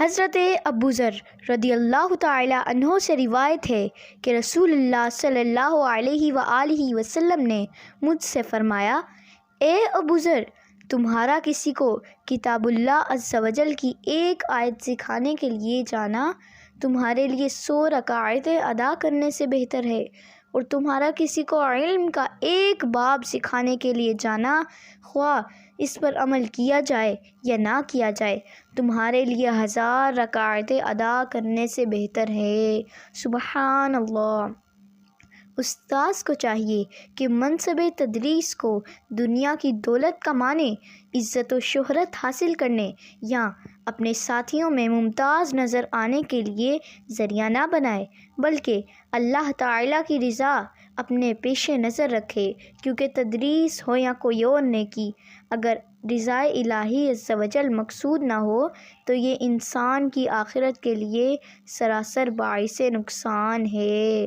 حضرت ابو ذر رضی اللہ تعالی عنہ سے روایت ہے کہ رسول اللہ صلی اللہ علیہ وآلہ وسلم نے مجھ سے فرمایا، اے ابو ذر، تمہارا کسی کو کتاب اللہ عز و جل کی ایک آیت سکھانے کے لیے جانا تمہارے لیے 100 رکعتیں ادا کرنے سے بہتر ہے، اور تمہارا کسی کو علم کا ایک باب سکھانے کے لیے جانا، خواہ اس پر عمل کیا جائے یا نہ کیا جائے، تمہارے لیے 1000 رکعتیں ادا کرنے سے بہتر ہے۔ سبحان اللہ۔ استاذ کو چاہیے کہ منصب تدریس کو دنیا کی دولت کمانے، عزت و شہرت حاصل کرنے یا اپنے ساتھیوں میں ممتاز نظر آنے کے لیے ذریعہ نہ بنائے، بلکہ اللہ تعالیٰ کی رضا اپنے پیش نظر رکھے، کیونکہ تدریس ہو یا کوئی اور نیکی، اگر رضا الہی عز و جل مقصود نہ ہو تو یہ انسان کی آخرت کے لیے سراسر باعث نقصان ہے۔